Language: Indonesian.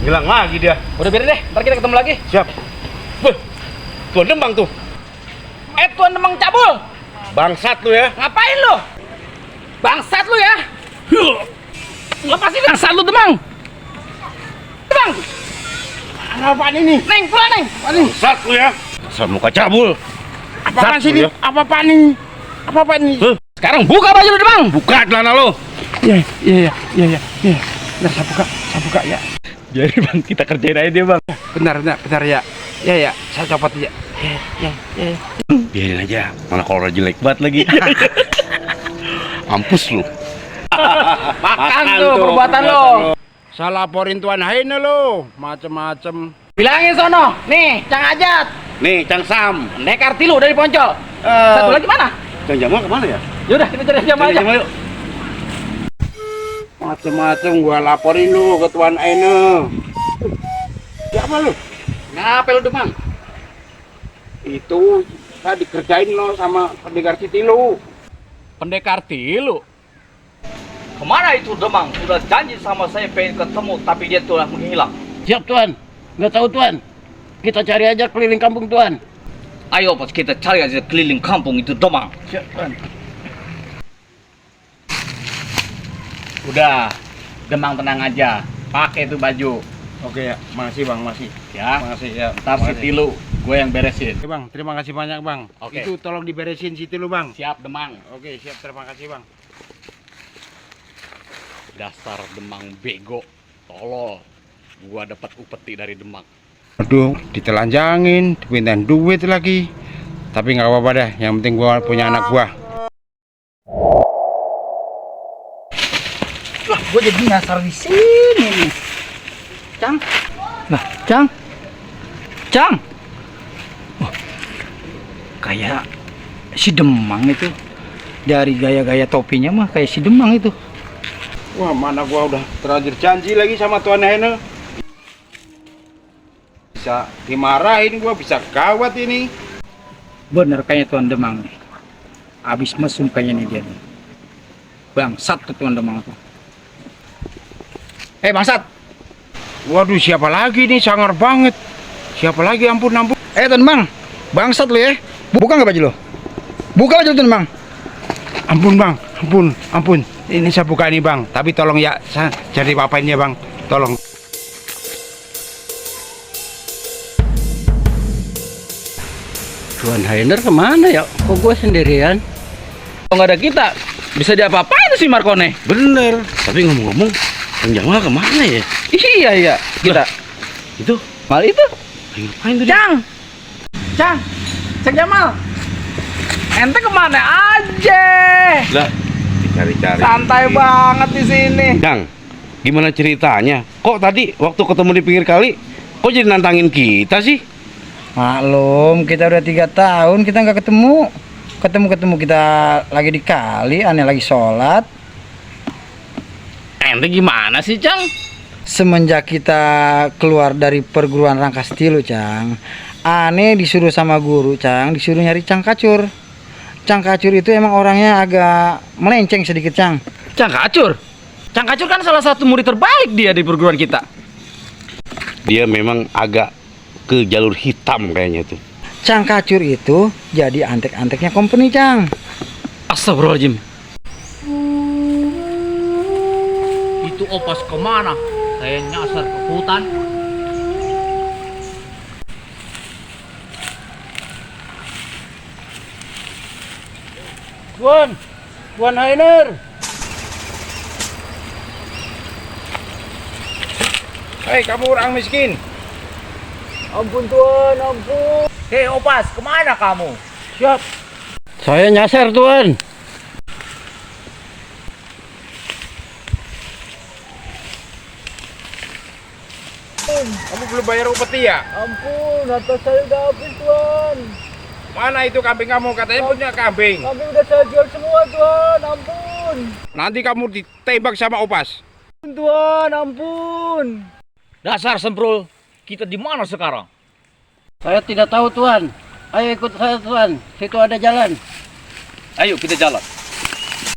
Hilang lagi dia. Udah biarin deh, ntar kita ketemu lagi. Siap. Wih, Tuan Demang tuh. Tuan Demang cabul. Bangsat lu ya. Ngapain lu? Bangsat lu ya. Lepasin bangsat lu Demang. Demang. Apaan ini? Neng, pulang Neng. Bangsat lu ya. Asal muka cabul. Apaan sih ini? Lu ya. Apa-apaan ini? Apa-apaan ini? Sekarang buka baju lu Demang. Buka celana lu. Iya. Bentar, saya buka ya. Jadi Bang, kita kerjain aja dia Bang. Bentar ya. Ya, saya copot ya. Ya. Biarin aja, mana kalau jelek banget lagi. Mampus lu. Makan tuh perbuatan lo. Saya laporin Tuan Haine lo, macem-macem. Bilangin sono. Nih, Cang Ajat. Nih, Cang Sam. Nekar tilu dari Poncol. Satu lagi mana? Cang Jamal kemana ya? Yaudah, kita cari Jamal aja. Jamal yuk. Macem-macem gua laporin lu ke Tuan Haine. Siapa lu? Ngapa lu Demang? Itu saya dikerjain lo sama pendekar Siti lu. Pendekar tilu. Kemana itu Demang? Sudah janji sama saya pengen ketemu, tapi dia telah menghilang. Siap Tuan. Nggak tahu Tuan. Kita cari aja keliling kampung Tuan. Ayo pas kita cari aja keliling kampung itu Demang. Siap Tuan. Udah, Demang tenang aja. Pakai itu baju. Oke ya, makasih Bang, makasih. Ya, Makasih ya. ntar si tilu gue yang beresin. Oke Bang, terima kasih banyak Bang. Oke. Itu tolong diberesin Siti lu Bang. Siap Demang. Oke, siap, terima kasih Bang. Dasar Demang bego. Tolol. Gua dapat upeti dari Demang. Aduh, ditelanjangin, dipintain duit lagi. Tapi nggak apa-apa dah, yang penting gua punya anak gua. Lah, gua jadi nyasar di sini nih. Cang. Nah, Cang. Oh, kayak si Demang itu. Dari gaya-gaya topinya mah kayak si Demang itu. Wah, mana gua udah terlanjur janji lagi sama Tuan Haine. Bisa dimarahin gua, bisa gawat ini. Bener kayaknya Tuan Demang nih. Abis mesum kayaknya nih dia nih. Bangsat tuh Tuan Demang tuh. Bangsat. Waduh, siapa lagi nih, sangar banget. Siapa lagi, ampun. Tuan Demang. Bangsat lu ya. Buka nggak baju lu? Buka baju lu Tuan Demang. Ampun Bang, ampun. Ini saya buka nih Bang, tapi tolong ya, saya jadi apain ya Bang, tolong. Tuan Hainer kemana ya? Kok gue sendirian? Kalau nggak ada kita, bisa diapa-apain sih Markone? Bener. Tapi ngomong-ngomong, Cang Jamal kemana ya? Iya. Kita. Itu? Mal itu? Ngapain tuh dia? Cang Jamal. Ente kemana aja? Lah, dicari-cari. Santai banget di sini. Cang, gimana ceritanya? Kok tadi waktu ketemu di pinggir kali, kok jadi nantangin kita sih? Maklum, kita udah 3 tahun kita nggak ketemu. Ketemu kita lagi di kali, aneh lagi sholat. Ente gimana sih, Cang? Semenjak kita keluar dari perguruan Rangkas Tilu, Cang, aneh disuruh sama guru, Cang, disuruh nyari Cang Kacur. Cang Kacur itu emang orangnya agak melenceng sedikit, Cang. Cang Kacur kan salah satu murid terbaik dia di perguruan kita. Dia memang agak ke jalur hitam kayaknya tuh. Cang Kacur itu jadi antek-anteknya company, Cang. Astagfirullahaladzim. Itu Opas kemana? Saya nyasar ke hutan. Tuan Hainer. Hei, kamu orang miskin. Ampun Tuan, ampun. Hei Opas, kemana kamu? Siap. Saya nyasar, Tuan. Kamu belum bayar upeti ya? Ampun, harta saya udah habis Tuan. Mana itu kambing kamu? Katanya punya kambing. Kambing udah saya jual semua Tuan, ampun. Nanti kamu ditembak sama Opas. Tuan, ampun. Dasar semprul, kita di mana sekarang? Saya tidak tahu, Tuan. Ayo ikut saya, Tuan. Situ ada jalan. Ayo kita jalan.